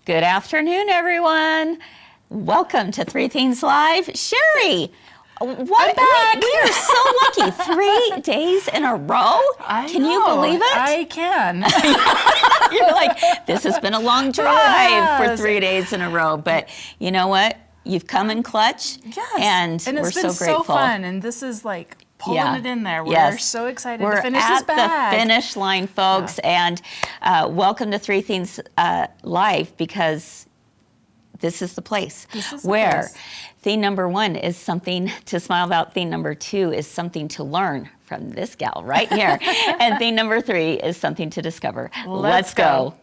Good afternoon, everyone. Welcome to Three Things Live. Cheri, what? We are so lucky. 3 days in a row? Can you believe it? I can. You're like, this has been a long drive for 3 days in a row. But you know what? You've come in clutch. Yes. And we're so grateful. And it's been so fun. And this is like pulling it in there. We're so excited to finish this bag. We're at the finish line, folks. And welcome to Three Things Live, because this is the place where theme number 1 is something to smile about. Theme number 2 is something to learn from this gal right here. And theme number 3 is something to discover. Let's go.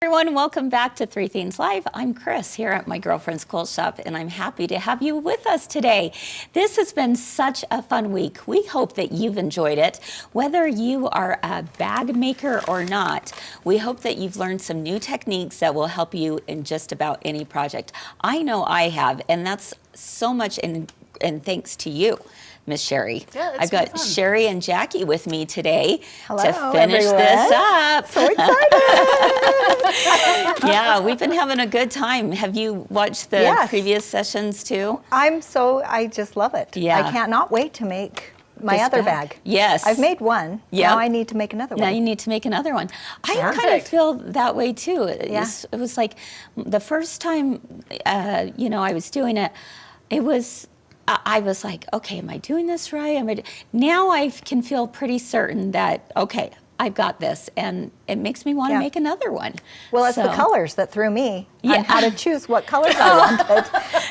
Everyone, welcome back to Three Things Live. I'm Kris here at my girlfriend's quilt shop, and I'm happy to have you with us today. This has been such a fun week. We hope that you've enjoyed it. Whether you are a bag maker or not, we hope that you've learned some new techniques that will help you in just about any project. I know I have, and that's so much in thanks to you, Miss Cheri. Yeah, I've got Cheri and Jacki with me today to finish everyone. this up. So excited! Yeah, we've been having a good time. Have you watched the previous sessions too? I just love it. Yeah. I cannot wait to make my other bag. Yes. I've made one. Yeah. Now I need to make another one. Now you need to make another one. I kind of feel that way too. It was like the first time, I was doing it, I was like, okay, am I doing this right? Now I can feel pretty certain that, okay, I've got this, and it makes me want to make another one. Well, it's the colors that threw me on how to choose what colors I wanted.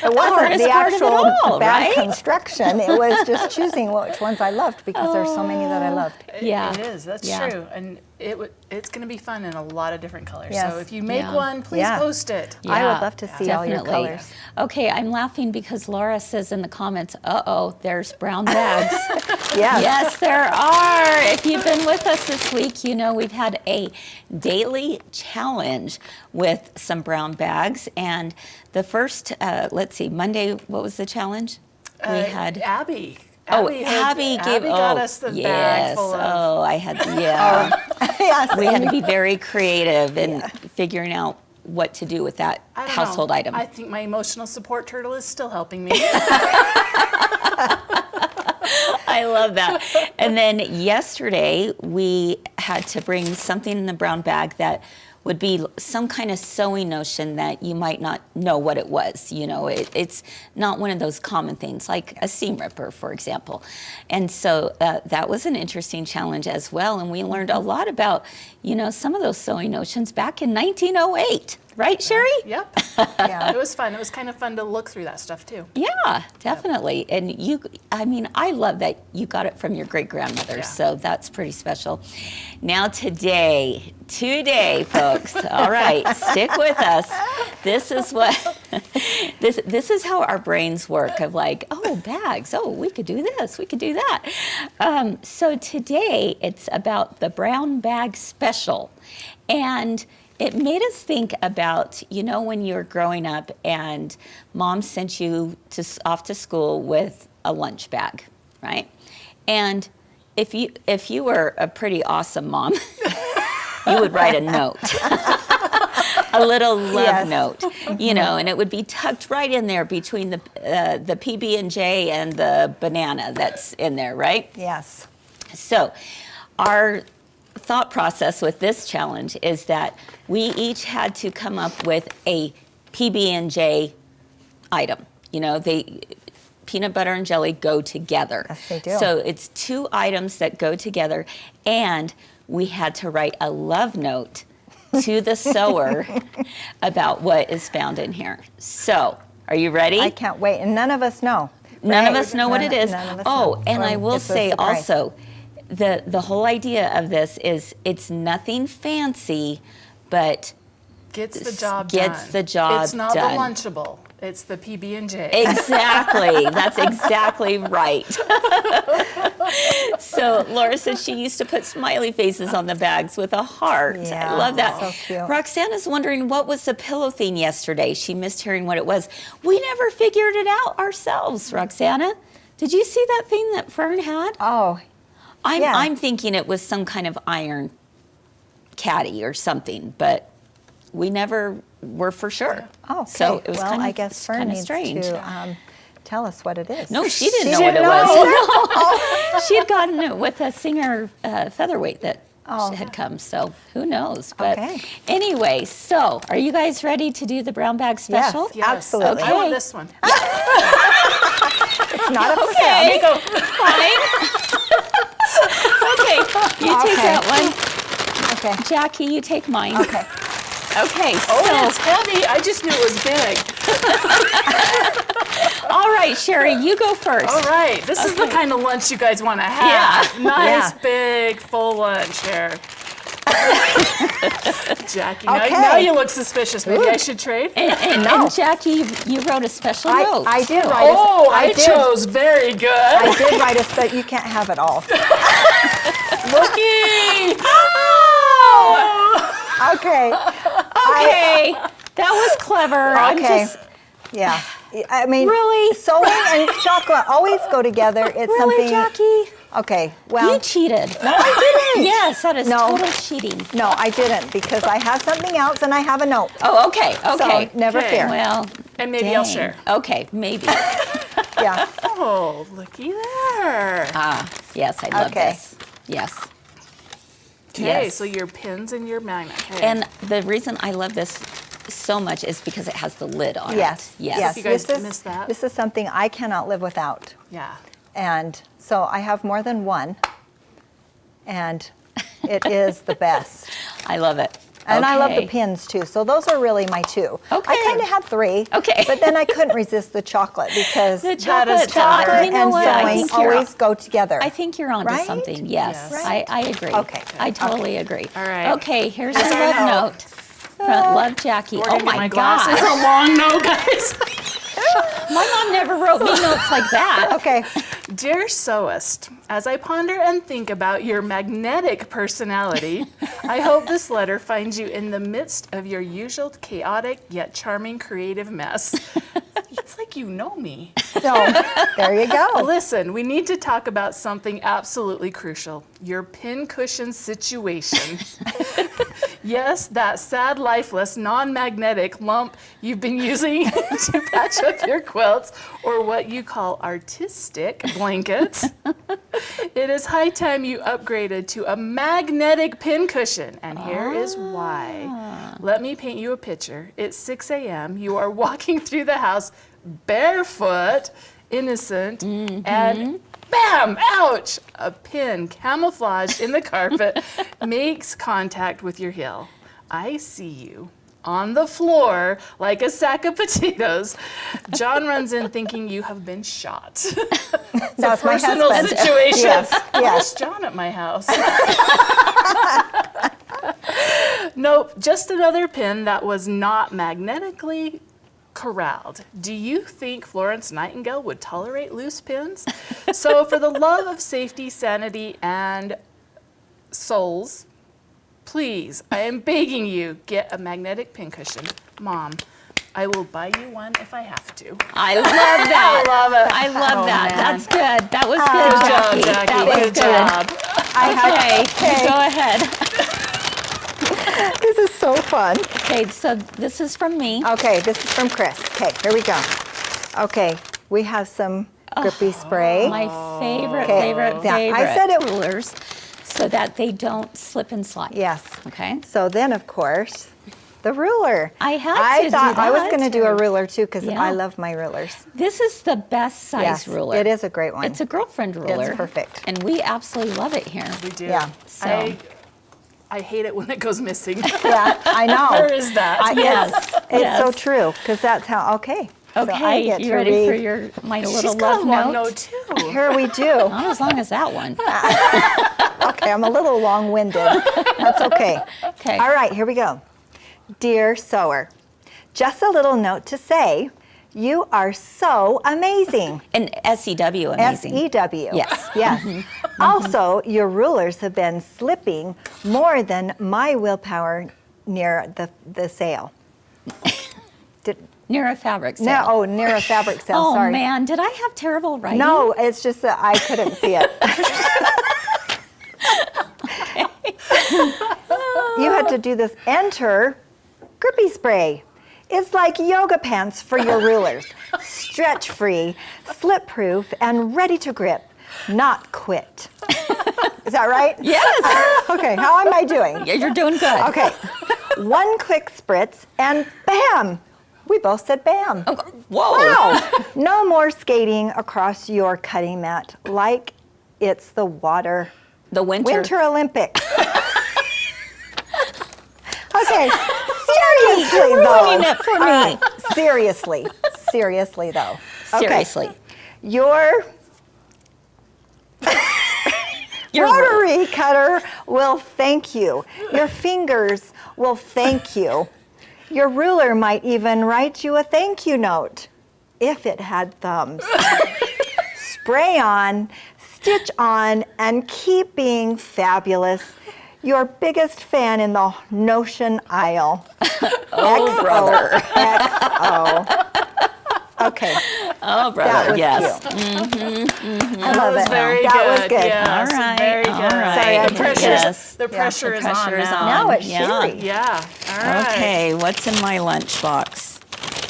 It wasn't the actual bag construction. It was just choosing which ones I loved, because there's so many that I loved. It is. That's true. And it's going to be fun in a lot of different colors. So if you make one, please post it. I would love to see all your colors. Okay, I'm laughing because Laura says in the comments, uh-oh, there's brown bags. Yes, there are. If you've been with us this week, you know we've had a daily challenge with some brown bags. And the first, Monday, what was the challenge? We had Abby. Abby got us the bag full of. I had, yes. We had to be very creative in figuring out what to do with that household item. I think my emotional support turtle is still helping me. I love that. And then yesterday, we had to bring something in the brown bag that would be some kind of sewing notion that you might not know what it was. You know, it's not one of those common things, like a seam ripper, for example. And so that was an interesting challenge as well. And we learned a lot about, some of those sewing notions back in 1908. Right, Cheri? Yep. It was fun. It was kind of fun to look through that stuff too. Yeah, definitely. And I love that you got it from your great-grandmother, so that's pretty special. Now today, folks, all right, stick with us. This is what, this is how our brains work, of like, oh, bags, oh, we could do this, we could do that. So today, it's about the brown bag special. And it made us think about, when you were growing up and mom sent you off to school with a lunch bag, right? And if you were a pretty awesome mom, you would write a note, a little love note, and it would be tucked right in there between the PB&J and the banana that's in there, right? Yes. So our thought process with this challenge is that we each had to come up with a PB&J item. Peanut butter and jelly go together. Yes, they do. So it's 2 items that go together, and we had to write a love note to the sewer about what is found in here. So, are you ready? I can't wait, and none of us know. None of us know what it is. None of us oh, know. and I will say also, the whole idea of this is it's nothing fancy, but gets the job done. It's not the Lunchable. It's the PB&J. Exactly. That's exactly right. So Laura said she used to put smiley faces on the bags with a heart. Yeah, I love that. so cute. Roxana's wondering what was the pillow thing yesterday. She missed hearing what it was. We never figured it out ourselves, Roxana. Did you see that thing that Fern had? Oh, I'm thinking it was some kind of iron caddy or something, but we never were for sure. Oh, okay. So it was well, kind of, I guess Fern needs strange. to tell us what it is. No, she didn't know what it was. No. She had gotten it with a Singer featherweight that had come, so who knows. But anyway, so are you guys ready to do the brown bag special? Yes, absolutely. Okay. I want this one. It's not a Okay, fine. Okay, you take that one. Okay. Jackie, you take mine. Okay. Okay, Oh, it's heavy. I just knew it was big. all right, Cheri, you go first. All right. This is the kind of lunch you guys want to have. Yeah. Nice, big, full lunch here. Jackie, Okay. now you look suspicious. Maybe I should trade? And Jackie, you wrote a special note. I did write I chose very good. I did write it, but you can't have it all. Looky! Okay. Okay, that was clever. I'm Okay. just, Yeah. I mean, Really? sewing and chocolate always go together. It's really, something. Jackie? Okay. Well, You cheated. no, I didn't. Yes, that is No. total cheating. No, I didn't because I have something else and I have a note. Oh, okay, okay. So never Okay. fear. Well, And maybe I'll dang. share. Okay, maybe. Yeah. Oh, looky there. Yes, I love Okay. this. Yes. Okay, Yes. so your pins and your magnet. Okay. And the reason I love this so much is because it has the lid on Yes. it. Yes. Yes. You guys this is, missed that? This is something I cannot live without. yeah. And so I have more than one. And it is the best. I love it. And I love the Okay. pins too. So those are really my two. Okay. I kind of had three. Okay. But then I couldn't resist the chocolate because The chocolate chocolate, tender. you know and what? I sewing think you're, always go together. I think you're onto Right? something. Yes, Yes. I agree. Okay. I totally agree. All right. Okay, here's Here's your our love note. note. From Love Jackie. We're Oh gonna get my glasses. gosh. A long note, guys. My mom never wrote me notes like that. Okay. Dear sewist, as I ponder and think about your magnetic personality, I hope this letter finds you in the midst of your usual chaotic yet charming creative mess. It's like you know me. So there you go. Listen, we need to talk about something absolutely crucial, your pincushion situation. Yes, that sad, lifeless, non-magnetic lump you've been using to patch up your quilts, or what you call artistic blankets. It is high time you upgraded to a magnetic pincushion, and here is why. Let me paint you a picture. It's 6 a.m. You are walking through the house barefoot, innocent, and bam, ouch! A pin camouflaged in the carpet makes contact with your heel. I see you on the floor like a sack of potatoes. John runs in thinking you have been shot. That's my Personal husband. situation. Yes, Where's yes. John at my house? Nope, just another pin that was not magnetically corralled. Do you think Florence Nightingale would tolerate loose pins? So for the love of safety, sanity, and souls, please, I am begging you, get a magnetic pincushion. Mom, I will buy you one if I have to. I love that. I love it. I love Oh, that. man. That's good. That was good, Good Jackie. job, Jackie. That was Good good. job. Okay, go ahead. This is so fun. Okay, so this is from me. Okay, this is from Kris. Okay, here we go. Okay, we have some grippy spray. My favorite, Okay, favorite, yeah, favorite I said it- rulers so that they don't slip and slide. Yes. Okay. So then, of course, the ruler. I had to thought do I was that. going to do a ruler too because Yeah. I love my rulers. This is the best size Yes, ruler. it is a great one. It's a girlfriend ruler. perfect. And we absolutely love it here. We do. Yeah. So- I hate it when it goes missing. Yeah, I know. Where is that? Yes. It's so yes. true because that's how. Okay. So I Okay, get you to ready read. for my little She's got love a long note? note too. Here we do. Not as long as that one. Okay, I'm a little long-winded. That's okay. Okay. All right, here we go. Dear sewer, just a little note to say, you are so amazing. And SEW amazing. S-E-W. Yes. Yes. Also, your rulers have been slipping more than my willpower near the sale. Near a fabric sale. No, near a fabric sale, Oh sorry. man, did I have terrible writing? No, it's just that I couldn't see it. You had to do this. Enter grippy spray. It's like yoga pants for your rulers. Stretch free, slip proof, and ready to grip, not quit. Is that right? Yes. Okay, how am I doing? Yeah, you're doing good. Okay, one quick spritz and bam! We both said bam. Oh, whoa. Wow! No more skating across your cutting mat like it's the Winter Olympics. Okay, seriously though. ruining it for me. Seriously though. Okay. Seriously. Your Your rotary cutter will thank you. Your fingers will thank you. Your ruler might even write you a thank you note if it had thumbs. Spray on, stitch on, and keep being fabulous. Your biggest fan in the Notion aisle. Oh, brother. XO. Okay. Oh, brother. That was Yes. cute. I love That was it. very That good. was good. Yes, All right. very good. All right. Sorry, I The pressure, Yes. the pressure, The is, pressure on is now. on. Now it's Yeah. Cheri. Yeah. All right. Okay, what's in my lunchbox?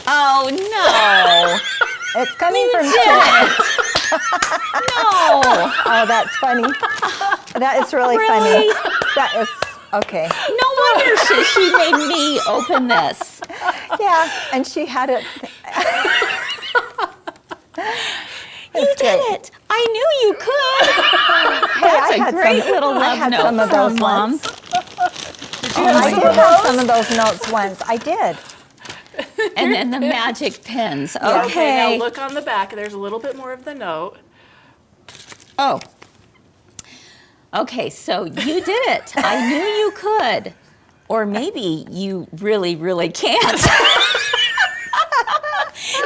Oh, no. It's coming from Did Cheri. it. No. Oh, that's funny. That is really Really? funny. That is, okay. No wonder she made me open this. Yeah, and she had it. You did it. I knew you could. Hey, That's I a had great some, little I love had note some of from those Mom. once. Oh I my did goodness. have some of those notes once. I did. And then the magic pins. Okay, Okay. now look on the back. There's a little bit more of the note. Oh. Okay, so you did it. I knew you could. Or maybe you really, really can't.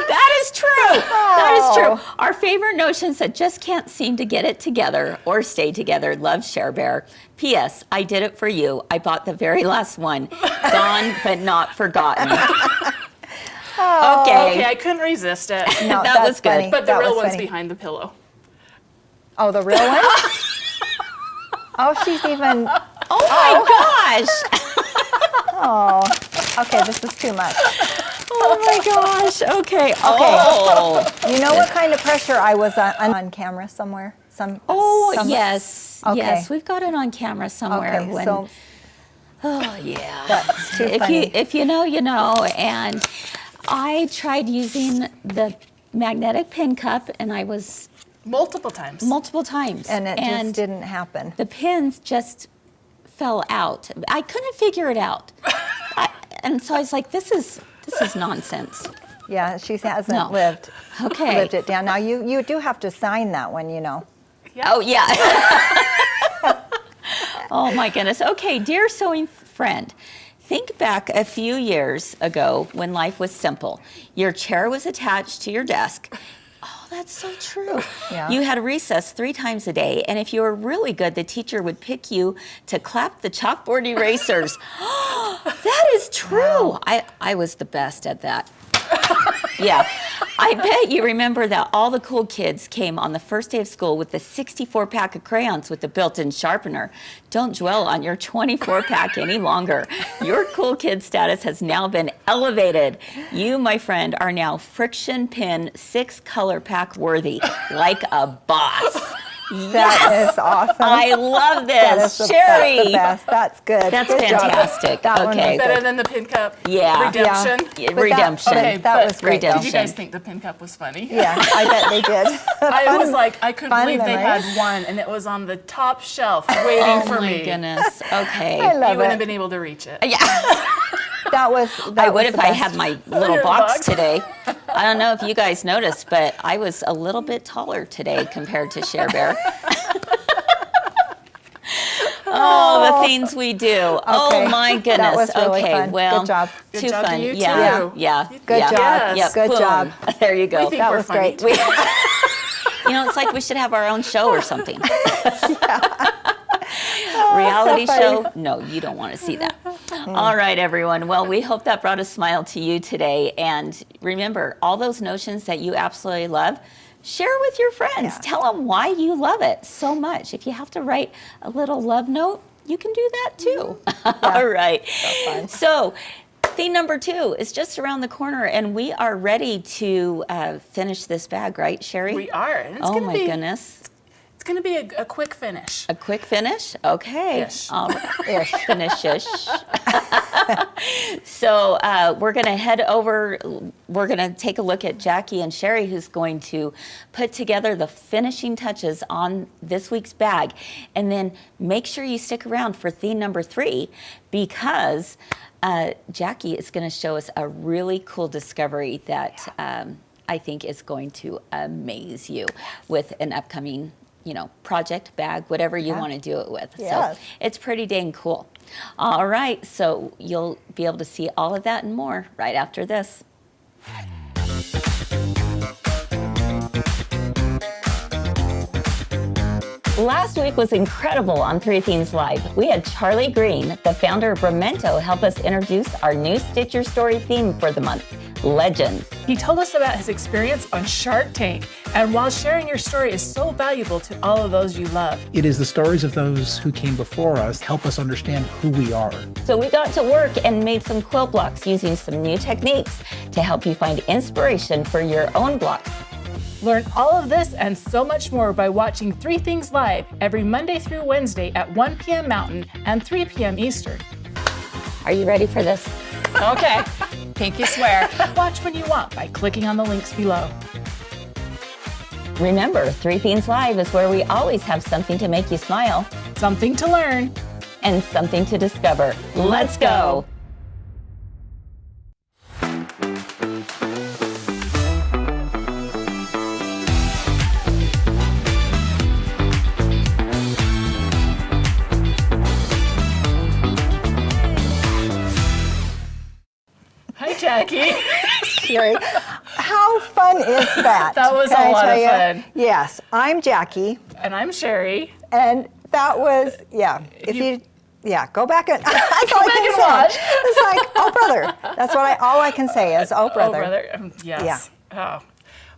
That is true. That is true. Our favorite notions that just can't seem to get it together or stay together. Love, Share Bear. P.S. I did it for you. I bought the very last one. Gone but not forgotten. Okay, Okay. I couldn't resist it. No, That that's was good. funny. But the That real was one's funny. behind the pillow. Oh, the real one? Oh, she's even. Oh my gosh. Oh, okay, this is too much. Oh my gosh. Okay. Oh. You know what kind of pressure I was on camera somewhere? Oh, some- yes. Okay. Yes, we've got it on camera somewhere. Okay, when, so oh, yeah. that's too funny. If you know, you know. And I tried using the magnetic pin cup, and I was Multiple times. multiple times. and it just didn't happen. The pins just fell out. I couldn't figure it out. And so I was like, this is nonsense. Yeah, she hasn't No. lived Okay. it down. Now you do have to sign that one, you know. Yeah. Oh, yeah. Oh, my goodness. Okay, dear sewing friend, think back a few years ago when life was simple. Your chair was attached to your desk. Oh, that's so true. Yeah. You had recess 3 times a day, and if you were really good, the teacher would pick you to clap the chalkboard erasers. That is true. Wow. I was the best at that. Yeah. I bet you remember that all the cool kids came on the first day of school with the 64-pack of crayons with the built-in sharpener. Don't dwell on your 24-pack any longer. Your cool kid status has now been elevated. You, my friend, are now friction pin 6-color pack worthy, like a boss. That is awesome. I love That this. is Cheri. That's the best. That's good. That's Good job. fantastic. That one Okay. was Better good. than the pin cup. Yeah. Redemption. Yeah, But that- redemption. okay, that but was great. redemption. Did you guys think the pin cup was funny? Yeah, I bet they did. I was like, I couldn't fun believe they memories. had one, and it was on the top shelf waiting Oh for my me. goodness. Okay. I You love wouldn't have it. been able to reach it. Yeah. That was. I That would was if the I best. had my little Your box box. today. I don't know if you guys noticed, but I was a little bit taller today compared to Share Bear. Oh, the things we do. Oh my goodness. That was really okay, fun. well, Good job. Too Good job to fun. you, Yeah, too. yeah. Good yeah. job. Yes. Good Boom. job. There you go. We think That we're was funny. great. It's like we should have our own show or something. Reality so show? No, you don't want to see that. All right, everyone. Well, we hope that brought a smile to you today. And remember, all those notions that you absolutely love, share with your friends. Yeah. Tell them why you love it so much. If you have to write a little love note, you can do that too. All right. fun. So, theme number 2 is just around the corner, and we are ready to finish this bag, right, Cheri? We are. And it's Oh gonna my be, goodness. It's going to be a quick finish. A quick finish? Okay. Ish. All right. Ish. Finish-ish. So we're going to head over. We're going to take a look at Jacki and Cheri, who's going to put together the finishing touches on this week's bag. And then make sure you stick around for theme number 3, because Jacki is going to show us a really cool discovery that I think is going to amaze you with an upcoming project, bag, whatever you want to do it with. Yes. So it's pretty dang cool. All right, so you'll be able to see all of that and more right after this. Last week was incredible on 3 Themes Live. We had Charlie Green, the founder of Memento, help us introduce our new Stitch Your Story theme for the month, Legends. He told us about his experience on Shark Tank, and while sharing your story is so valuable to all of those you love. It is the stories of those who came before us help us understand who we are. So we got to work and made some quilt blocks using some new techniques to help you find inspiration for your own block. Learn all of this and so much more by watching 3 Things Live every Monday through Wednesday at 1 p.m. Mountain and 3 p.m. Eastern. Are you ready for this? Okay, pinky swear. Watch when you want by clicking on the links below. Remember, 3 Themes Live is where we always have something to make you smile Something to learn. and something to discover. Let's go. Hi, Jacki. Cheri, how fun is that? That was Can a I lot tell of you? fun. Yes, I'm Jacki, And I'm Cheri. and that was, if you go back and, that's all I back can and say. watch. It's like, oh, brother. That's all I can say is, oh, brother. Oh, brother. Yes. Yeah. Oh.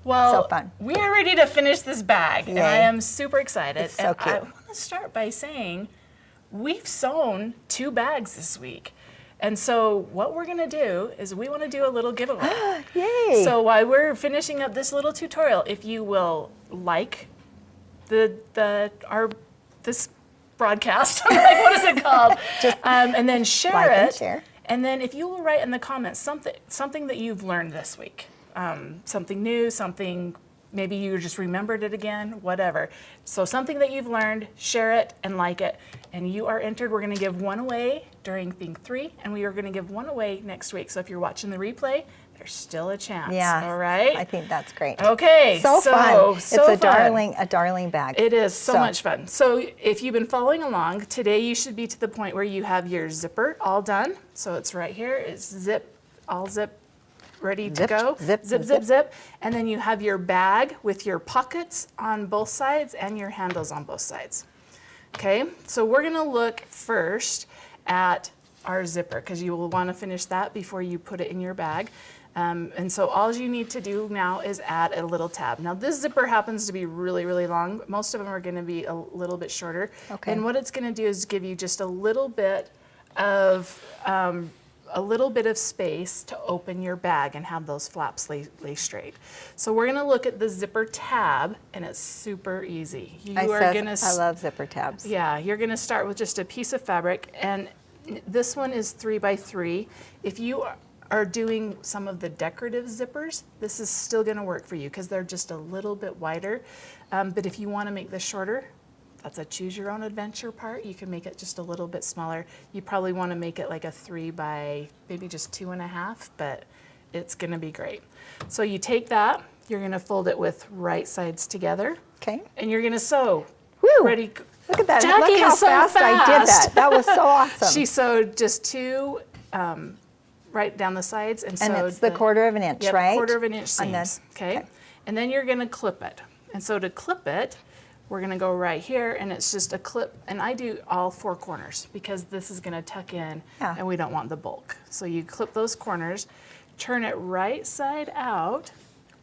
Well, So fun. we are ready to finish this bag, and I Yay. am super excited. It's so and I cute. want to start by saying we've sewn 2 bags this week. And so what we're going to do is we want to do a little giveaway. Yay. So while we're finishing up this little tutorial, if you will like this broadcast, like what is it called? And then share like and it. share. And then if you will write in the comments something that you've learned this week, something new, something maybe you just remembered it again, whatever. So something that you've learned, share it and like it. And you are entered. We're going to give 1 away during thing 3, and we are going to give 1 away next week. So if you're watching the replay, there's still a chance. Yeah. All right. I think that's great. Okay. So fun. So It's fun. a darling bag. It is so much fun. So if you've been following along, today you should be to the point where you have your zipper all done. So it's right here. It's all zip, ready to Zipped, go. zip, zip, zip. zip, zip. And then you have your bag with your pockets on both sides and your handles on both sides. Okay, so we're gonna look first at our zipper because you will want to finish that before you put it in your bag. And so all you need to do now is add a little tab. Now this zipper happens to be really, really long. Most of them are going to be a little bit shorter. Okay. And what it's going to do is give you just a little bit of space to open your bag and have those flaps lay straight. So we're going to look at the zipper tab, and it's super easy. I love zipper tabs. Yeah, you're going to start with just a piece of fabric, and this one is 3x3. If you are doing some of the decorative zippers, this is still going to work for you because they're just a little bit wider. But if you want to make this shorter, that's a choose your own adventure part. You can make it just a little bit smaller. You probably want to make it like a 3 by maybe just 2.5, but it's going to be great. So you take that, you're going to fold it with right sides together. Okay. And you're going to sew. Woo. Ready, Look at that. Jacki Look how is so fast I did that. fast. That was so awesome. She sewed just 2 right down the sides and and sewed it's the 1/4 of an inch, yep, right? 1/4 of an inch And then- seams. Okay. And then you're going to clip it. And so to clip it, we're going to go right here, and it's just a clip. And I do all 4 corners because this is going to tuck in, Yeah. and we don't want the bulk. So you clip those corners, turn it right side out.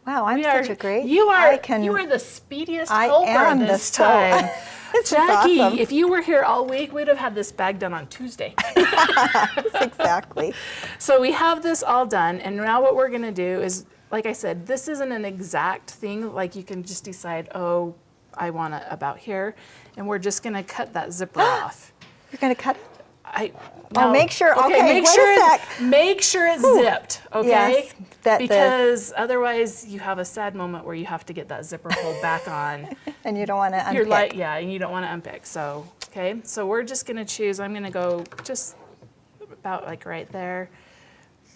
Wow, I'm such a great. You I are. can, You are the speediest I helper am the this so- time, This is Jacki. awesome. If you were here all week, we'd have had this bag done on Tuesday. Exactly. So we have this all done, and now what we're going to do is, like I said, this isn't an exact thing. Like you can just decide, oh, I want it about here, and we're just going to cut that zipper off. You're gonna cut it. Make sure- okay, make wait sure a sec. make sure it's zipped, okay? Yes, because otherwise you have a sad moment where you have to get that zipper pulled back on. And you don't want to unpick. You're like, yeah, and you don't want to unpick. So, okay, so we're just gonna choose. I'm gonna go just about like right there.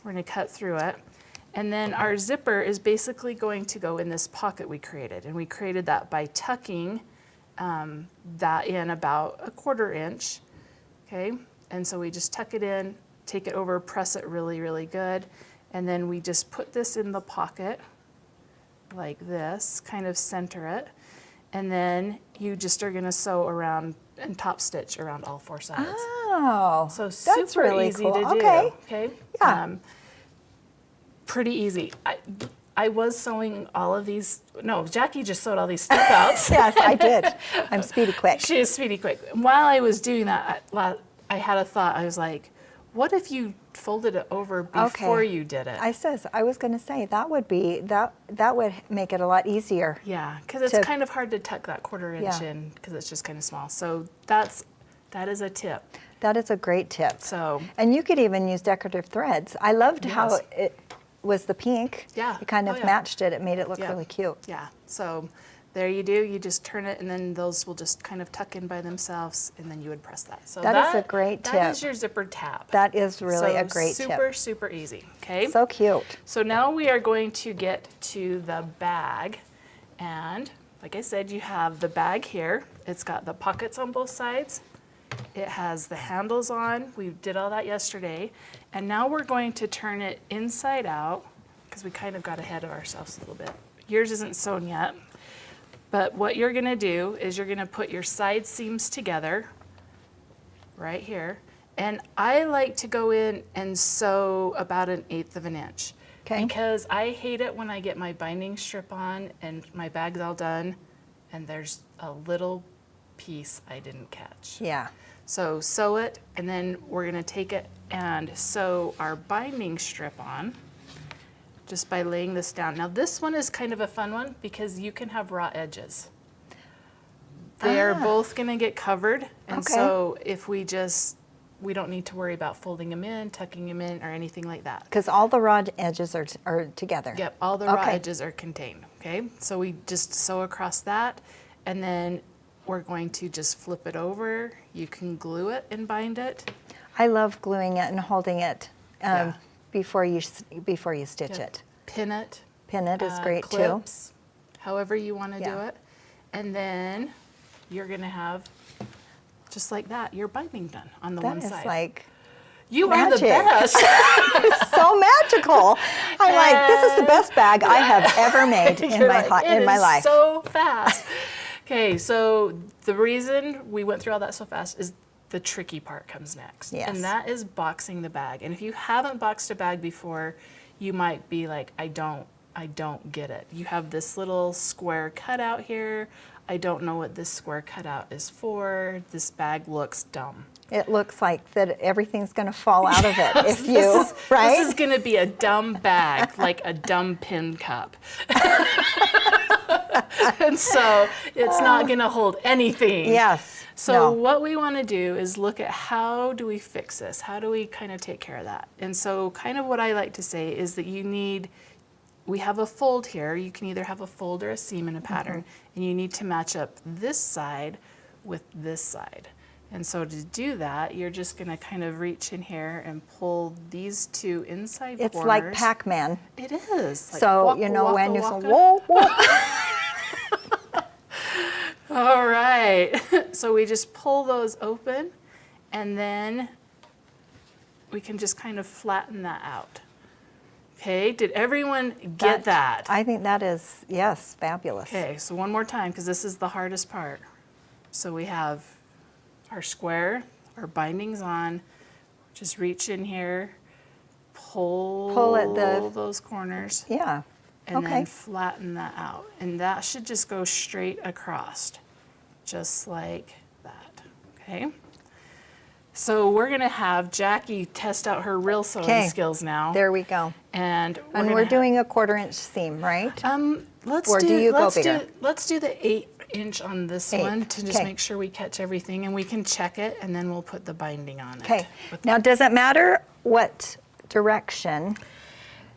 We're gonna cut through it. And then our zipper is basically going to go in this pocket we created. And we created that by tucking that in about a 1/4 inch, okay? And so we just tuck it in, take it over, press it really, really good. And then we just put this in the pocket like this, kind of center it. And then you just are gonna sew around and top stitch around all 4 sides. Oh, So that's super really easy cool. to do. Okay. Okay. Yeah. Pretty easy. I was sewing all of these. No, Jacki just sewed all these step outs. Yes, I did. I'm speedy quick. She is speedy quick. While I was doing that, I had a thought. I was like, what if you folded it over before you did it? I was going to say that would be that would make it a lot easier. Yeah, because it's kind of hard to tuck that 1/4 inch Yeah. in because it's just kind of small. So that is a tip. That is a great tip. So And you could even use decorative threads. I loved how Yes. it was the pink. Yeah. It kind of Oh, yeah. matched it. It made it look Yeah. really cute. Yeah, so there you do. You just turn it, and then those will just kind of tuck in by themselves, and then you would press that. So That is a great tip. That is your zipper tab. That is really So a great super, tip. super easy. Okay. So cute. So now we are going to get to the bag, and like I said, you have the bag here. It's got the pockets on both sides. It has the handles on. We did all that yesterday, and now we're going to turn it inside out because we kind of got ahead of ourselves a little bit. Yours isn't sewn yet. But what you're gonna do is you're gonna put your side seams together right here. And I like to go in and sew about 1/8 of an inch. Okay. Because I hate it when I get my binding strip on and my bag's all done and there's a little piece I didn't catch. Yeah. So sew it, and then we're gonna take it and sew our binding strip on just by laying this down. Now this one is kind of a fun one because you can have raw edges. They are both gonna get covered, and Okay. so if we don't need to worry about folding them in, tucking them in, or anything like that. Because all the raw edges are together. Yep, all the raw Okay. edges are contained, okay? So we just sew across that, and then we're going to just flip it over. You can glue it and bind it. I love gluing it and holding it Yeah. before you stitch it. Pin it. Pin it is great too. Clips, however you want to do Yeah. it. And then you're going to have, just like that, your binding done on the That one is side. like You are the magic. best. so magical. I'm like, this is the best bag I have ever made in You're my like, "It is life. so fast. Okay, so the reason we went through all that so fast is the tricky part comes next. Yes. And that is boxing the bag. And if you haven't boxed a bag before, you might be like, I don't get it. You have this little square cutout here. I don't know what this square cutout is for. This bag looks dumb. It looks like that everything's going to fall out of it if you, This is going to be a dumb bag, like a dumb pin cup. And so it's not going to hold anything. Yes. So no. what we want to do is look at how do we fix this? How do we kind of take care of that? And so kind of what I like to say is that we have a fold here. You can either have a fold or a seam in a pattern, and you need to match up this side with this side. And so to do that, you're just going to kind of reach in here and pull these two inside It's corners. like Pac-Man. It is. Like So, waka, you know, waka, when you say, waka. whoa, whoa. All right. So we just pull those open, and then we can just kind of flatten that out. Okay, did everyone get that? I think that is, yes, fabulous. Okay, so one more time, because this is the hardest part. So we have our square, our bindings on. Just reach in here, pull at the- those corners, Yeah. and Okay. then flatten that out. And that should just go straight across, just like that, okay? So we're gonna have Jacki test out her real sewing Okay. skills now. There we go. And And we're doing a 1/4" seam, right? let's or do you go bigger? let's do the 8" on this 8, one to just okay. make sure we catch everything, and we can check it, and then we'll put the binding on it. Okay. With- Now, does it matter what direction?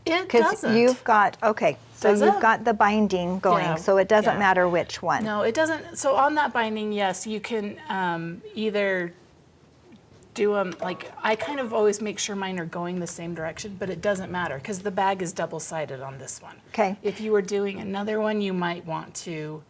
It Because doesn't. you've got, okay, so Does you've it? got the binding going, Yeah, so it doesn't yeah. matter which one. No, it doesn't. So on that binding, yes, you can either do them, like, I kind of always make sure mine are going the same direction, but it doesn't matter because the bag is double-sided on this one. Okay. If you were doing another one, you might want to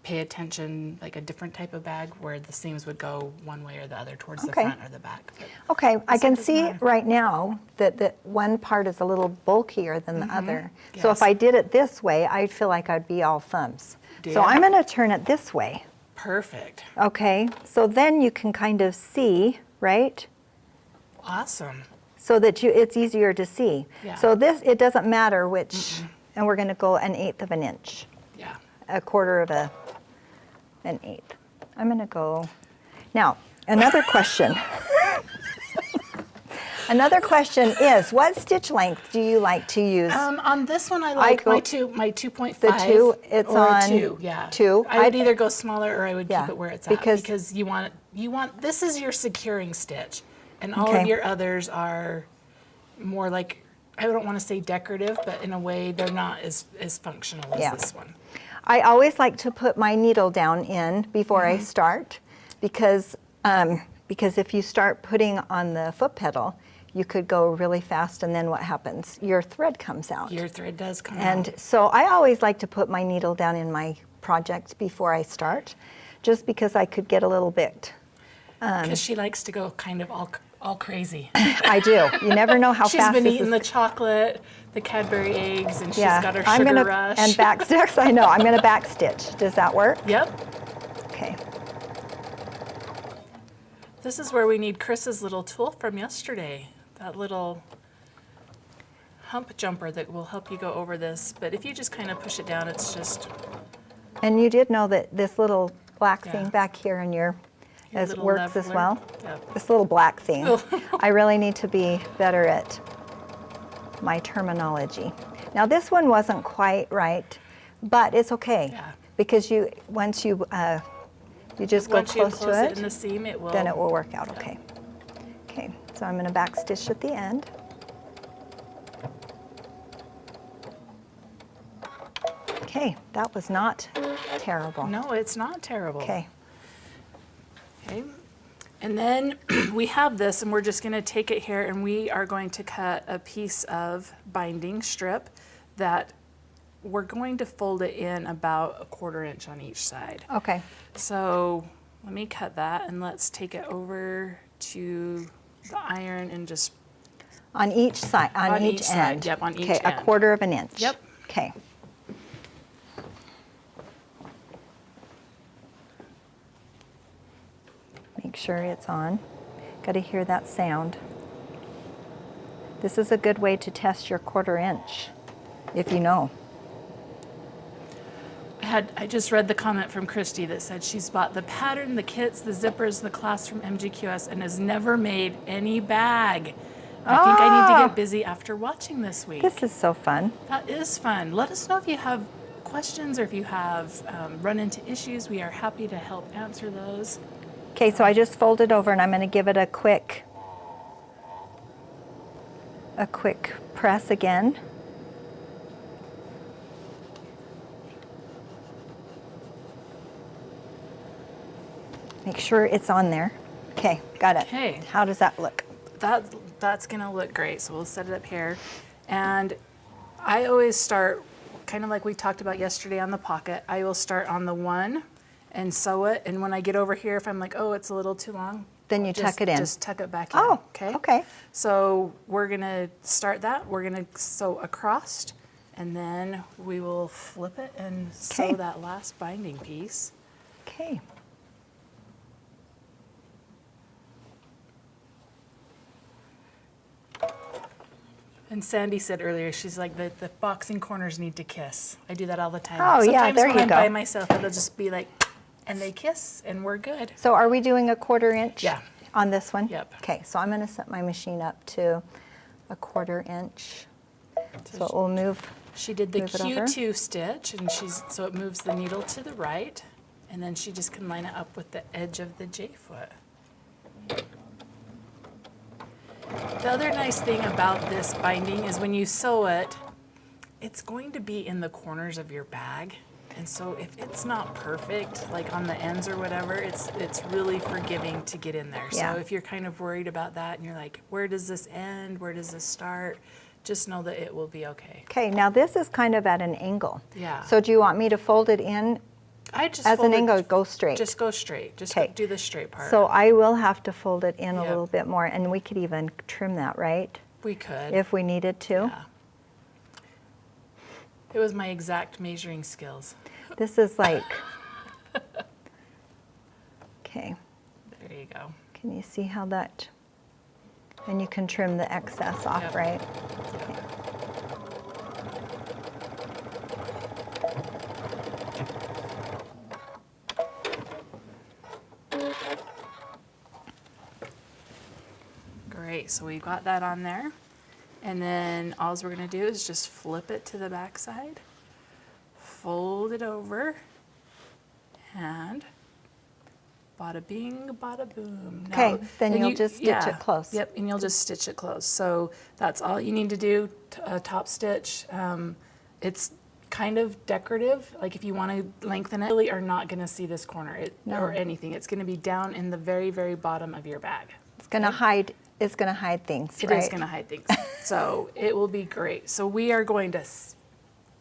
pay attention, like a different type of bag where the seams would go one way or the other towards the Okay. front or the back. But Okay, I This can doesn't see matter. right now that the one part is a little bulkier than the other. So if Yes. I did it this way, I'd feel like I'd be all thumbs. So Yeah. I'm gonna turn it this way, perfect. okay? So then you can kind of see, right? Awesome. So that it's easier to see. Yeah. So this, it doesn't matter which, and we're gonna go 1/8 of an inch, Yeah. 1/4 of an eighth. I'm gonna go, now, another question. Another question is, what stitch length do you like to use? On this one, I like go- my 2.5. The 2, it's or on 2, yeah. 2. I would either go smaller or I would Yeah, keep it where it's because- at because you want this is your securing stitch, and all Okay. of your others are more like, I don't want to say decorative, but in a way they're not as functional as Yeah. this one. I always like to put my needle down in before I start because if you start putting on the foot pedal, you could go really fast and then what happens? Your thread comes out. Your thread does come And out. so I always like to put my needle down in my project before I start, just because I could get a little bit. Because she likes to go kind of all crazy. I do. You never know how She's fast been this eating is. the chocolate, the Cadbury eggs, and she's Yeah, got her I'm sugar gonna rush. and back stitch. I know. I'm gonna back stitch. Does that work? Yep. Okay. This is where we need Kris's little tool from yesterday, that little hump jumper that will help you go over this. But if you just kind of push it down, it's just And you did know that this little black thing Yeah. back here in your as little works as leveler. well. Yep. This little black thing. I really need to be better at my terminology. Now this one wasn't quite right, but it's okay Yeah. because once you just go Once you close close to it it, in the seam, it will. then it will work out okay. Okay, so I'm going to back stitch at the end. Okay, that was not terrible. No, it's not terrible. Okay. Okay. And then we have this, and we're just going to take it here, and we are going to cut a piece of binding strip that we're going to fold it in about 1/4 inch on each side. Okay. So let me cut that, and let's take it over to the iron and just, On each side, on On each each side, end. yep, on each Okay, end. 1/4 of an inch. Yep. Okay. Make sure it's on. Got to hear that sound. This is a good way to test your 1/4 inch, if you know. I just read the comment from Christy that said she's bought the pattern, the kits, the zippers, the class from MGQS, and has never made any bag. I think I need to get busy after watching this week. This is so fun. That is fun. Let us know if you have questions or if you have run into issues. We are happy to help answer those. Okay, so I just fold it over and I'm going to give it a quick press again. Make sure it's on there. Okay, got it. Okay. How does that look? That's gonna look great. So we'll set it up here. And I always start kind of like we talked about yesterday on the pocket. I will start on the 1 and sew it. And when I get over here, if I'm like, oh, it's a little too long, Then you tuck it in. Just tuck it back in. Oh, Okay. okay. So we're gonna start that. We're gonna sew across, and then we will flip it and sew Okay. that last binding piece. Okay. And Sandy said earlier, she's like, the boxing corners need to kiss. I do that all the time. Oh, yeah, Sometimes there when you I'm go. by myself, it'll just be like, and they kiss, and we're good. So are we doing a 1/4 inch Yeah. on this one? Yep. Okay, so I'm going to set my machine up to a 1/4 inch. So it will move. She did the Move it over. Q2 stitch, and so it moves the needle to the right, and then she just can line it up with the edge of the J-foot. The other nice thing about this binding is when you sew it, it's going to be in the corners of your bag. And so if it's not perfect, like on the ends or whatever, it's really forgiving to get in there. Yeah. So if you're kind of worried about that and you're like, where does this end? Where does this start? Just know that it will be okay. Okay, now this is kind of at an angle. Yeah. So do you want me to fold it in I just as an fold it- angle or go straight? Just go straight. Just Okay. do the straight part. So I will have to fold it in a Yep. little bit more, and we could even trim that, right? we could. If we needed to. Yeah. It was my exact measuring skills. This is like, okay, There you go. can you see how that, and you can trim the excess off, Yep. right? Great, so we've got that on there. And then all we're gonna do is just flip it to the back side, fold it over, and bada bing, bada boom. Okay, then and you'll just stitch it close. Yep, and you'll just stitch it close. So that's all you need to do, top stitch. It's kind of decorative, like if you want to lengthen it, really are not gonna see this corner or anything. It's gonna be down in the very, very bottom of your bag. It's gonna hide, it's gonna hide things, It right? is going to hide things. So it will be great. So we are going to,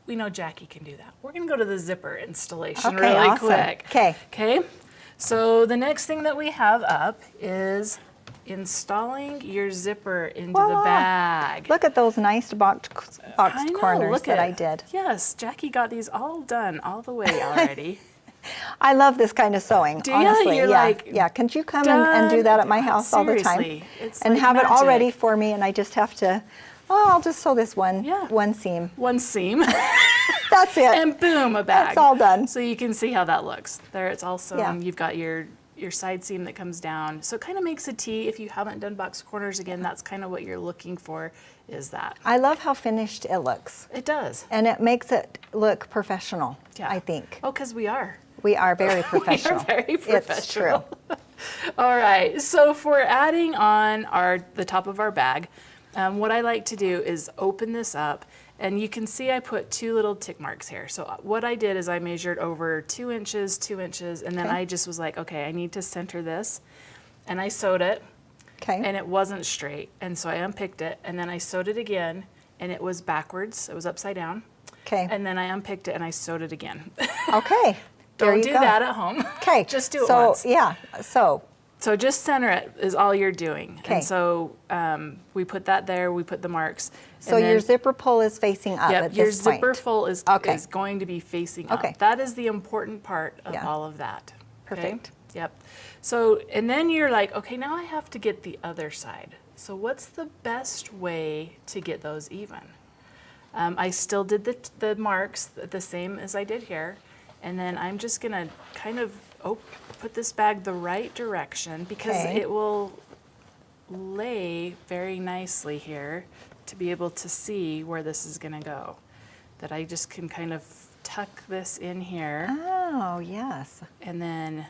we know Jackie can do that. We're going to go to the zipper installation Okay, really awesome. quick. Okay. Okay. So the next thing that we have up is installing your zipper into the Voila. bag. Look at those nice boxed I know, corners look that at- I did. Yes, Jackie got these all done all the way already. I love this kind of sewing, Do ya? honestly. You're yeah, like, yeah. Can you come and do that at my done. house all the time? Seriously, it's and like have it all ready magic. for me, and I just have to, oh, I'll just sew this one, Yeah. one seam. One seam. That's it. And boom, a bag. It's all done. So you can see how that looks. There it's all sewn. Yeah. You've got your side seam that comes down. So it kind of makes a T. If you haven't done box corners, again, that's kind of what you're looking for, is that. I love how finished it looks. It does. And it makes it look professional, Yeah. I think. Oh, because we are. We are very professional. very It's professional. true. All right, so for adding on the top of our bag, what I like to do is open this up, and you can see I put 2 little tick marks here. So what I did is I measured over 2 inches, 2 inches, and then Okay. I just was like, okay, I need to center this, and I sewed it, Okay. and it wasn't straight, and so I unpicked it, and then I sewed it again, and it was backwards, it was upside down, Okay. and then I unpicked it and I sewed it again. Okay. There Don't you do go. that at home. Okay. Just do it so, once. yeah. So, So just center it is all you're doing. Okay. And so we put that there, we put the marks. so and your then- zipper pull is facing up Yep, at your this point. zipper full is Okay. going to be facing Okay. up. That is the important part of Yeah. all of that. okay? Perfect. Yep. So, and then you're like, okay, now I have to get the other side. So what's the best way to get those even? I still did the marks the same as I did here. And then I'm just gonna kind of put this bag the right direction because Okay. it will lay very nicely here to be able to see where this is gonna go. That I just can kind of tuck this in here Oh, yes. and then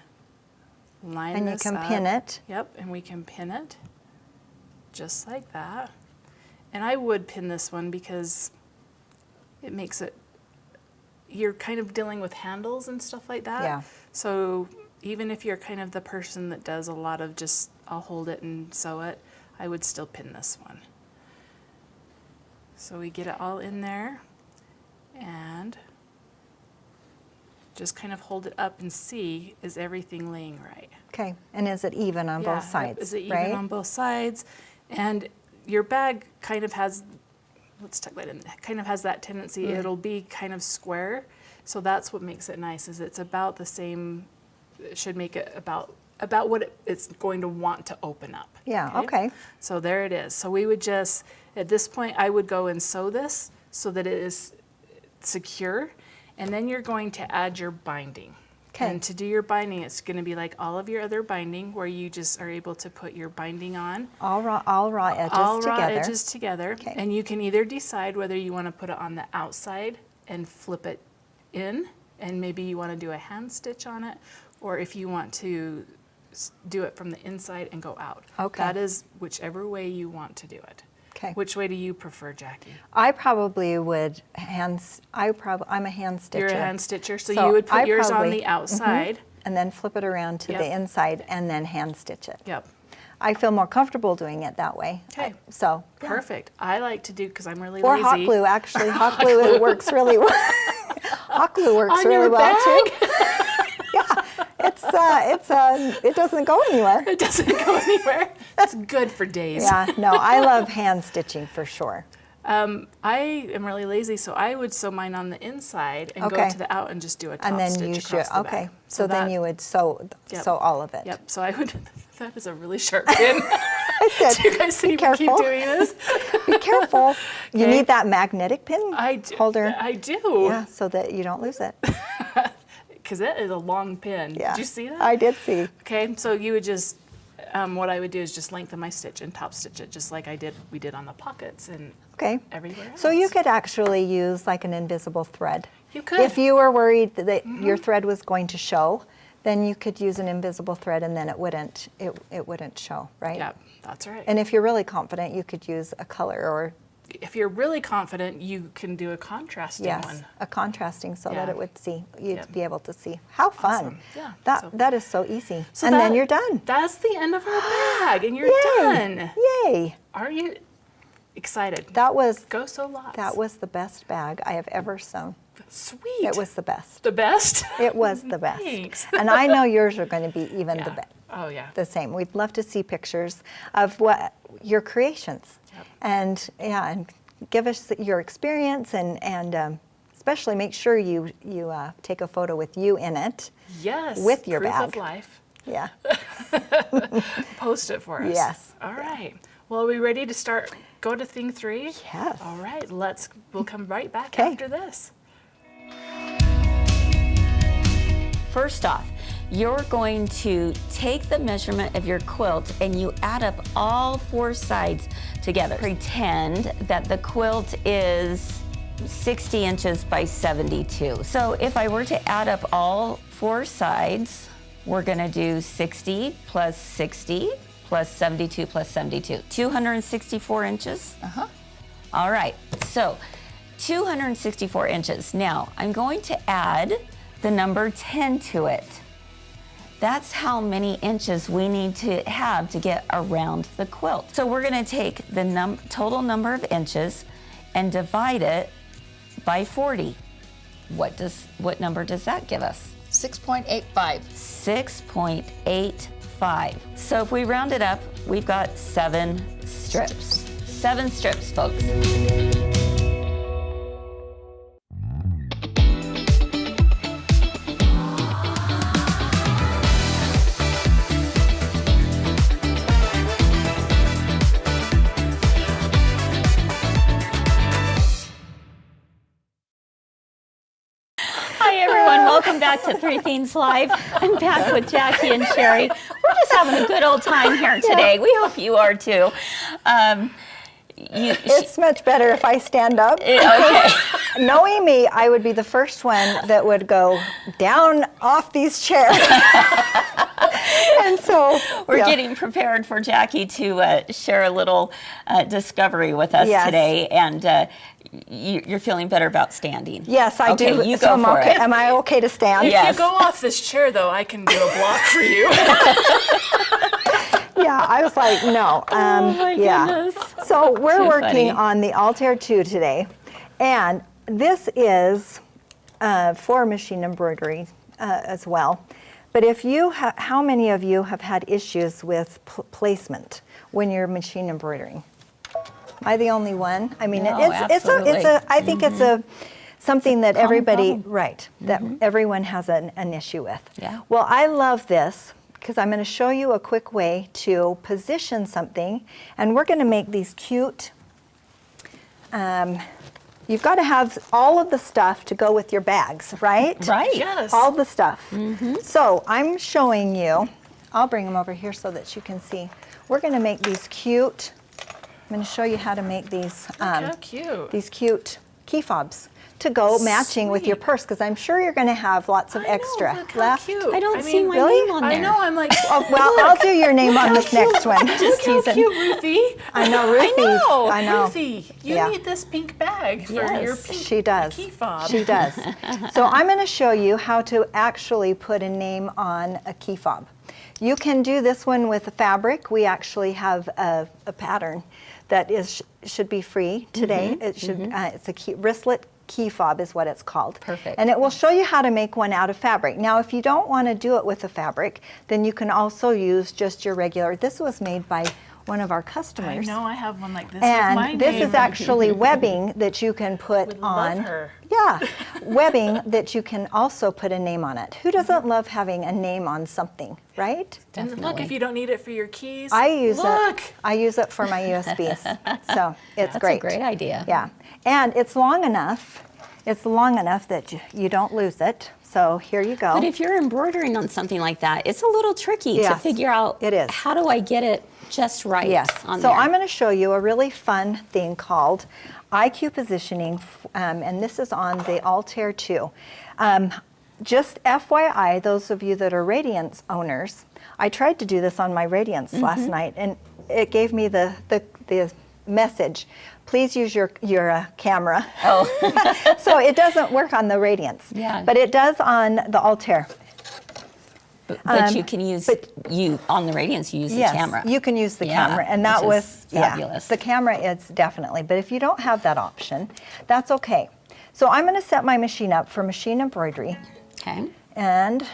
line And you this can up. pin it. Yep, and we can pin it just like that. And I would pin this one because it makes it, you're kind of dealing with handles and stuff like that. Yeah. So even if you're kind of the person that does a lot of just, I'll hold it and sew it, I would still pin this one. So we get it all in there and just kind of hold it up and see, is everything laying right? Okay, and is it even on both sides? Is it even right? on both sides? And your bag kind of has, let's tuck that in, kind of has that tendency, it'll be kind of square. So that's what makes it nice, is it's about the same, it should make it about what it's going to want to open up. Yeah, okay. So there it is. So we would just, at this point, I would go and sew this so that it is secure. And then you're going to add your binding. Okay. And to do your binding, it's going to be like all of your other binding, where you just are able to put your binding on. All raw edges all together. raw edges together. Okay. And you can either decide whether you want to put it on the outside and flip it in, and maybe you want to do a hand stitch on it, or if you want to do it from the inside and go out. Okay. That is whichever way you want to do it. Okay. Which way do you prefer, Jacki? I probably would I'm a hand stitcher. You're a hand stitcher, so you would put yours on the outside. And then flip it around to the inside and then hand stitch it. Yep. I feel more comfortable doing it that way. Okay. So yeah. Perfect. I like to do, because I'm really Or lazy. hot glue, actually. Hot glue, it works really well. Hot glue works On really your well bag? too. It doesn't go anywhere. It doesn't go anywhere. It's good for days. Yeah, no, I love hand stitching for sure. I am really lazy, so I would sew mine on the inside and go Okay. to the out and just do a top And then stitch use across the okay. back. So then that- you would sew all of it. Yep. So I would. That is a really sharp pin. I said, Do you guys see me keep careful. doing this? be careful. You Okay. need that magnetic pin holder. I do. Yeah, so that you don't lose it. Because it is a long pin. Yeah. Did you see that? I did see. Okay. So you would just. What I would do is just lengthen my stitch and top stitch it, just like we did on the pockets and Okay. everywhere else. So you could actually use like an invisible thread. You could. If you were worried that your thread was going to show, then you could use an invisible thread and then it wouldn't show, right? Yeah, that's right. And if you're really confident, you could use a color or If you're really confident, you can do a contrasting one. a contrasting so that Yeah. it would see. You'd Yeah. be able to see. How fun. Awesome. Yeah, so- That is so easy. So and then that- you're done. That's the end of our bag, and you're Yay. done. Yay. Aren't you excited? That was Go sew lots. the best bag I have ever sewn. Sweet. It was the best. the best. It was the best. Thanks. And I know yours are going to be even Yeah. the Oh yeah. same. We'd love to see pictures of what your creations. Yep. And give us your experience and especially make sure you take a photo with you in it. Yes. with your proof bag. of life. Yeah. Post it for us. Yes. All right. Well, are we ready to start? Go to thing 3? Yes. All right. We'll come right back 'Kay. after this. First off, you're going to take the measurement of your quilt and you add up all 4 sides together. Pretend that the quilt is 60 inches by 72. So if I were to add up all 4 sides, we're gonna do 60 plus 60 plus 72 plus 72. 264 inches. All right, so 264 inches. Now, I'm going to add the number 10 to it. That's how many inches we need to have to get around the quilt. So we're gonna take the total number of inches and divide it by 40. What number does that give us? 6.85. 6.85. So if we round it up, we've got 7 strips. 7 strips, folks. Hi everyone, welcome back to Three Things Live. I'm back with Jacki and Cheri. We're just having a good old time here today. We hope you are too. It's much better if I stand up. Okay. Knowing me, I would be the first one that would go down off these chairs. And so We're getting prepared for Jacki to share a little discovery with us Yes. today, and you're feeling better about standing. Yes, I Okay, do. you So go I'm for okay. it. Am I okay to stand? Yeah. Yes. If you go off this chair, though, I can do a block for you. Yeah, I was like, no. Oh my goodness. So we're Too working funny. on the Altair 2 today, and this is for machine embroidery as well. But if you, how many of you have had issues with placement when you're machine embroidering? Am I the only one? I mean, No, it's a I think it's a something that everybody, problem. right, that everyone has an issue with. Yeah. Well, I love this because I'm going to show you a quick way to position something, and we're going to make these cute. You've got to have all of the stuff to go with your bags, right? Right. Yes. All the stuff. So I'm showing you, I'll bring them over here so that you can see. We're going to make these cute, I'm going to show you how to make these, How cute. these cute key fobs to go matching with your Sweet. purse, because I'm sure you're going to have lots of I know, extra look how left. cute. I don't see mean, my really? name on there. I know, I'm like, Oh, well, I'll do your name on this next one. just how cute, Ruthie. I know, Ruthie. know. I know. Ruthie, you Yeah. need this pink bag for Yes. your pink She does. key fob. She does. So I'm going to show you how to actually put a name on a key fob. You can do this one with a fabric. We actually have a pattern that should be free today. It should. It's a wristlet key fob is what it's called. Perfect. And it will show you how to make one out of fabric. Now, if you don't want to do it with a fabric, then you can also use just your regular. This was made by one of our I customers. know, I have one like this with my And this name. is actually webbing that you can put Would on. love her. Yeah, webbing that you can also put a name on it. Who doesn't love having a name on something, right? And look, Definitely. if you don't need it for your keys, I use look. it. I use it for my USBs, so it's That's great. a great idea. Yeah, and it's long enough. It's long enough that you don't lose it. So here you go. But if you're embroidering on something like that, it's a little tricky to Yes, figure out it is. how do I get it just right Yes. on So there. I'm going to show you a really fun thing called IQ positioning, and this is on the Altair 2. Just FYI, those of you that are Radiance owners, I tried to do this on my Radiance last night, and it gave me the message. Please use your camera. Oh. So it doesn't work on the Radiance, Yeah. but it does on the Altair. But you can use on the Radiance. You use Yes, the camera. you can use the Yeah, camera, and that which was is fabulous. the camera is definitely. But if you don't have that option, that's okay. So I'm going to set my machine up for machine embroidery, Okay. and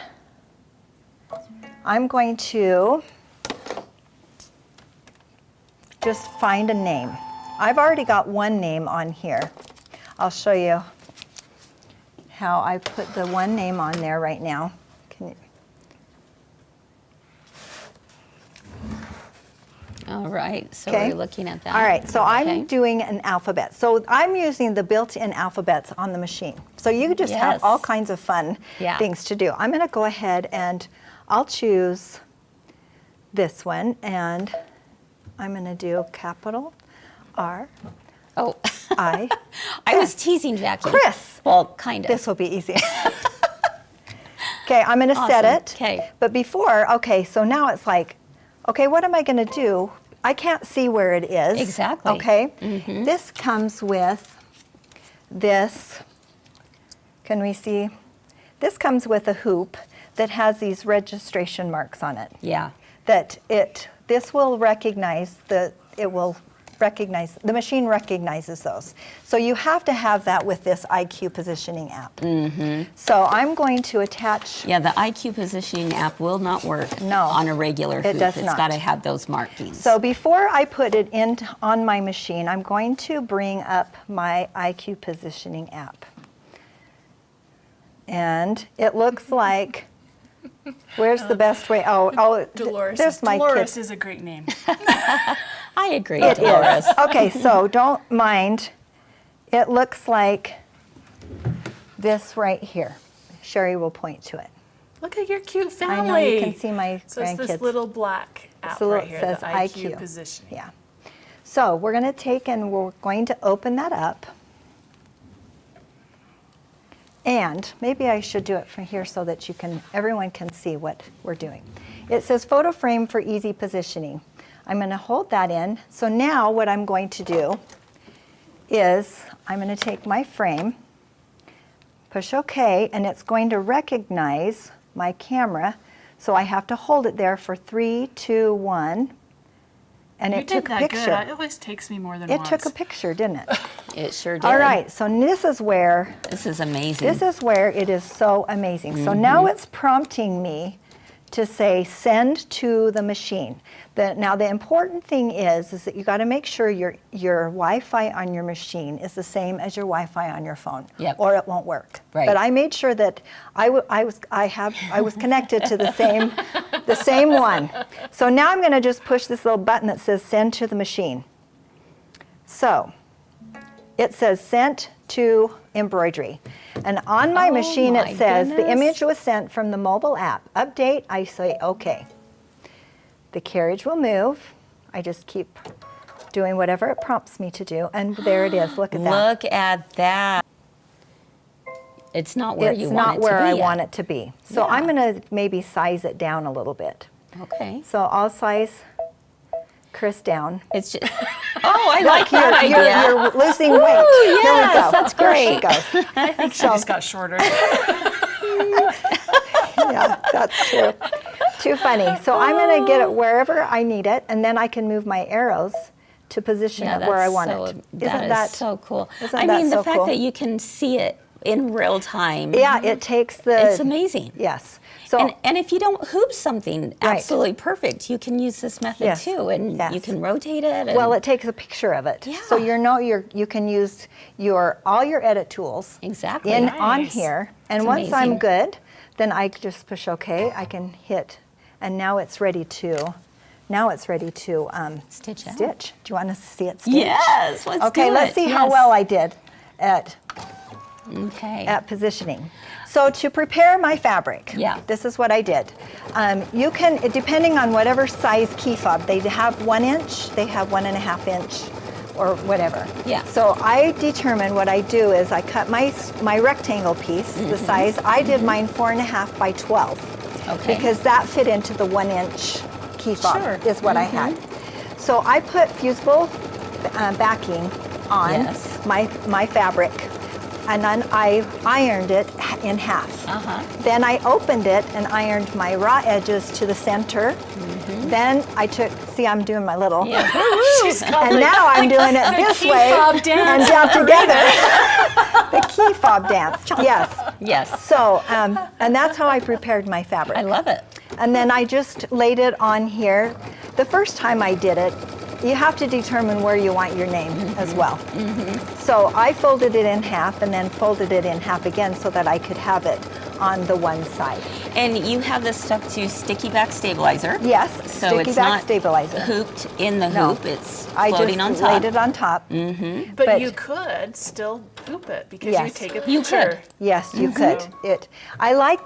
I'm going to just find a name. I've already got one name on here. I'll show you how I put the one name on there right now. All right. So Okay. we're looking at that. All right, so Okay. I'm doing an alphabet. So I'm using the built-in alphabets on the machine. So you just have Yes. all kinds of fun Yeah. things to do. I'm going to go ahead and I'll choose this one, and I'm going to do capital R Oh, I. I was teasing Jackie. Kris. Well, kind of. This will be easy. Okay, I'm going to set Awesome. it. Okay. But before, okay, so now it's like, okay, what am I going to do? I can't see where it is. Exactly. Okay. This comes with this. Can we see? This comes with a hoop that has these registration marks on it. Yeah. This will recognize the machine recognizes those. So you have to have that with this IQ positioning app. So I'm going to attach. Yeah, the IQ positioning app will not work No, on a regular it hoop. does It's not. got to have those markings. So before I put it in on my machine, I'm going to bring up my IQ positioning app. And it looks like, where's the best way? Oh, Dolores. there's my Dolores kid. is a great name. I agree, It Dolores. is. Okay, so don't mind. It looks like this right here. Cheri will point to it. Look at your cute family. I know you can see my So it's grandkids. this little black app So right it here, says the IQ IQ. positioning. Yeah. So we're going to take and we're going to open that up. And maybe I should do it from here so that everyone can see what we're doing. It says photo frame for easy positioning. I'm going to hold that in. So now what I'm going to do is I'm going to take my frame, push OK, and it's going to recognize my camera. So I have to hold it there for 3, 2, 1. And You it did took a that picture. good. It always takes me more than It once. took a picture, didn't it? It sure did. All right, so this is where This is amazing. it is so amazing. So now it's prompting me to say send to the machine. Now the important thing is that you got to make sure your Wi-Fi on your machine is the same as your Wi-Fi on your phone, or it won't work. Right. But I made sure that I was connected to the same one. So now I'm going to just push this little button that says send to the machine. So it says sent to embroidery. And on my machine it says the image was sent from the mobile app. Update, I say okay. The carriage will move. I just keep doing whatever it prompts me to do. And there it is, look at that. Look at that. It's not where you want it to be. It's not where I yet. want it to be. So I'm gonna maybe size it down a little bit. Okay. So I'll size Kris down. It's just, I like that idea. You're losing weight. Ooh, Here we yes, go. that's There great. she goes. I think she just got shorter. Yeah, that's true. Too funny. So I'm going to get it wherever I need it, and then I can move my arrows to position it where I want it. That is so cool. Isn't I that mean, so the fact cool? that you can see it in real time. Yeah, it takes the... It's amazing. Yes. So And if you don't hoop something absolutely perfect, you can use this method Yes. too, and Yes. you can rotate it. And well, it takes a picture of it. Yeah. So you can use all your edit tools Exactly. on Nice. here. And It's once I'm amazing. good, then I just push OK. I can hit, and now it's ready to Stitch out. stitch. Do you want to see it stitch? Yes, let's Okay, do let's it. see how Yes. well I did at positioning. So to prepare my fabric, this is what I did. You can, depending on whatever size key fob, they have 1 inch, they have 1.5 inch, or whatever. Yeah. So I determine what I do is I cut my rectangle piece, the size. I did mine 4.5 by 12. Okay. Because that fit into the 1 inch key fob, Sure. is what I had. So I put fusible backing on Yes. my fabric, and then I ironed it in half. Then I opened it and ironed my raw edges to the center. Then I took, see, I'm doing my little, She's got and now I'm doing it this key way fob and dance. down together. The key fob dance, yes. Yes. So, and that's how I prepared my fabric. I love it. And then I just laid it on here. The first time I did it, you have to determine where you want your name as well. So I folded it in half and then folded it in half again so that I could have it on the one side. And you have this stuck to sticky back stabilizer. Yes, So sticky it's back not stabilizer. hooped in the No. hoop. It's I floating just on top. laid it on top. But you could still hoop it because you Yes. take a You picture. could. Yes, you could. I like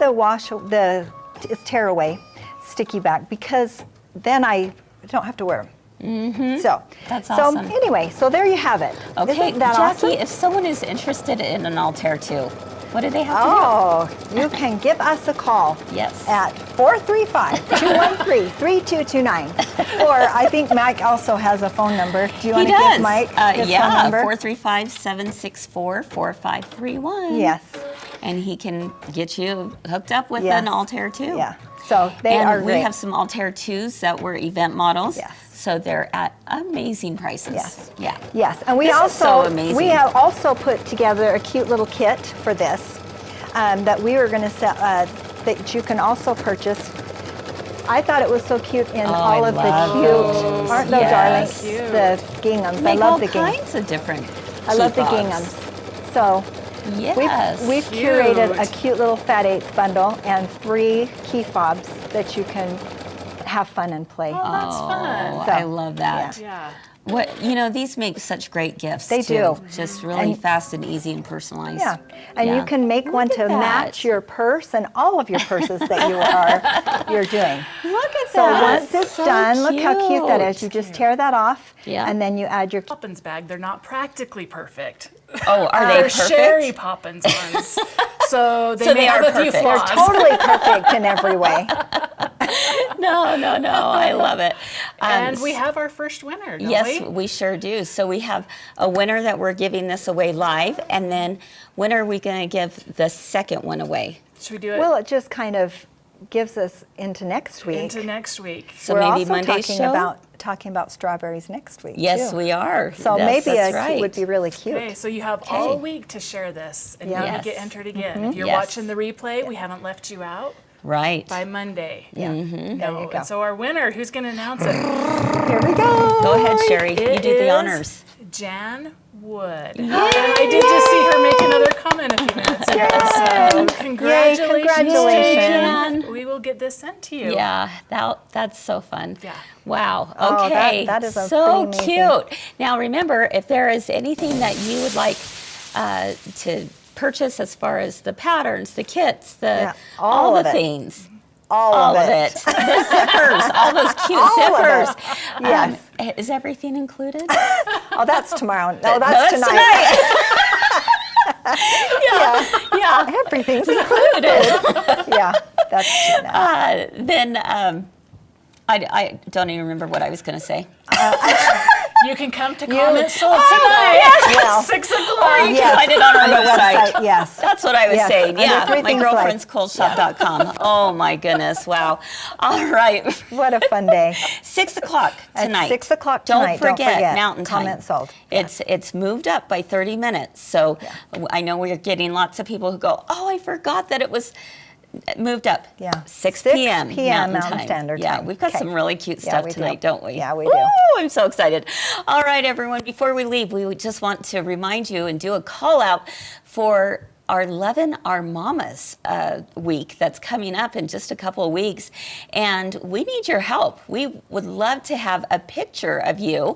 it's tearaway sticky back because then I don't have to wear them. So That's awesome. So anyway, so there you have it. Okay, Isn't that Jacki, awesome? if someone is interested in an Altair too, what do they have to Oh, you can give us a call Yes. at 435-213-3229. Or I think Mike also has a phone number. Do you do? want He to does. give Mike his phone yeah, number? 435-764-4531. Yes. And he can get you hooked up with Yes. an Altair 2. Yeah. So they and are we great. have some Altair 2s that were event models. Yes. So they're at amazing prices. Yes. Yeah. Yes, and we This is also so amazing. we have also put together a cute little kit for this that we were going to sell that you can also purchase. I thought it was so cute in all I of the love cute, those. aren't those Yes. darling? The ginghams. Make I love all the ginghams. kinds of different I love the key fobs. ginghams. So Yes. we've curated a cute little Fat Eighths bundle and 3 key fobs that you can have fun and play. Oh, that's fun. Oh, So, I love that. Yeah. What these make such great gifts. They too. do. Just really And- fast and easy and personalized. Yeah, and Yeah. you can make one Look to at that. match your purse and all of your purses that you're doing. Look at So that. once it's So done, look how cute that is. You just tear that off, Yeah. and then you add your. Poppins bag, they're not practically perfect. Oh, are they They're perfect? Cheri Poppins ones. So they So may they have are a few perfect. They're flaws. totally perfect in every way. No, I love it. And we have our first winner, don't Yes, we? we sure do. So we have a winner that we're giving this away live, and then when are we going to give the second one away? Should we do it? Well, it just kind of gives us into next week. Into next week. So We're maybe also Monday's talking about strawberries next week. Yes, too. we are. So That's maybe right. would be really cute. Okay, so you have all week to share this and maybe Yes. get entered again. If you're Yes. watching the replay, we haven't left you out Right. by Monday. Yeah. There you go. And so our winner, who's going to announce it? Here we go. Go ahead, Cheri. You It do the is honors. Jan Wood. And I did just see her make another comment a few minutes ago. So congratulations, congratulations. Jan. We will get this sent to you. Yeah, that's so fun. Yeah. Wow. Oh, Okay. that is so pretty amazing. cute. Now remember, if there is anything that you would like to purchase as far as the patterns, the kits, all all the of it. things. All All of of it. it. The zippers, all those cute All of zippers. it. Yes. Is everything included? Oh, that's tomorrow. No, No, that's tonight. Yeah, Everything's included. Yeah, that's tonight. then I don't even remember what I was going to say. You can come to Comment Sold tonight. Yeah. 6 o'clock. You can find it on our website. Yes. That's what I was Yes, saying. under Yeah, Three Things mygirlfriendsquiltshop.com. Oh my goodness, wow. All right, What a fun day. 6 o'clock At tonight. 6 o'clock Don't tonight, forget, Mountain Time. Comment Sold. It's moved up by 30 minutes. So I know we're getting lots of people who go, oh, I forgot that it was moved up. Yeah. 6 6 p.m. p.m. Mountain Mountain Standard Yeah, Time. we've got Okay. some really cute Yeah, stuff we do. tonight, don't we? Yeah, we do. Woo, I'm so excited. All right, everyone, before we leave, we would just want to remind you and do a call out for our Lovin' Our Mamas week that's coming up in just a couple of weeks. And we need your help. We would love to have a picture of you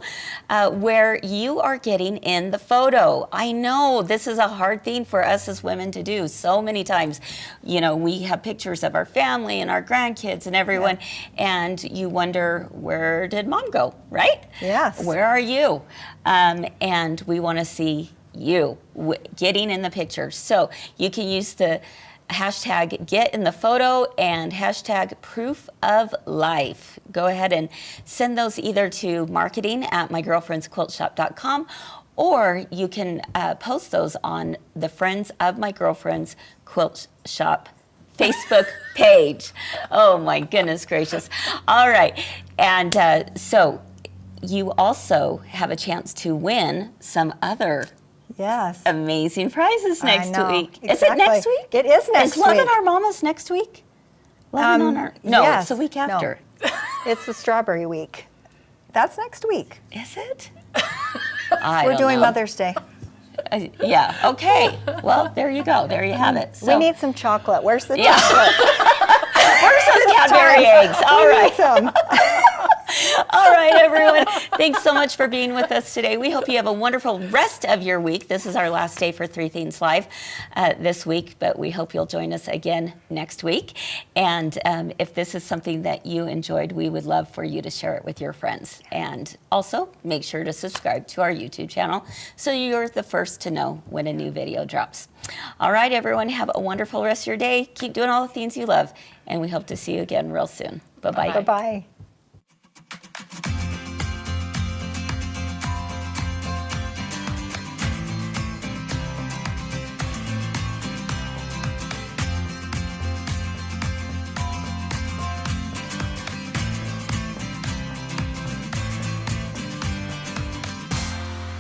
where you are getting in the photo. I know this is a hard thing for us as women to do. So many times, you know, we have pictures of our family and our grandkids and everyone, and you wonder, where did mom go, right? Yes. Where are you? And we want to see you getting in the picture. So you can use the hashtag get in the photo and hashtag proof of life. Go ahead and send those either to marketing@mygirlfriendsquiltshop.com, or you can post those on the Friends of My Girlfriend's Quilt Shop Facebook page. Oh my goodness gracious. All right. And so you also have a chance to win some other Yes. amazing prizes next know. week. Is it Exactly. next week? It is next Is Lovin' week. Our Mamas next week? Lovin' on Our... No, yes. it's the week No. after. It's the strawberry week. That's next week. Is it? We're doing Mother's Day. Yeah, okay. Well, there you go. There you have it. We So, need some chocolate. Where's the Yeah. chocolate? where's those Cadbury eggs? All We right. need some. All right, everyone. Thanks so much for being with us today. We hope you have a wonderful rest of your week. This is our last day for Three Things Live this week, but we hope you'll join us again next week. And if this is something that you enjoyed, we would love for you to share it with your friends. And also, make sure to subscribe to our YouTube channel so you're the first to know when a new video drops. All right, everyone. Have a wonderful rest of your day. Keep doing all the things you love, and we hope to see you again real soon. Bye-bye. Bye-bye.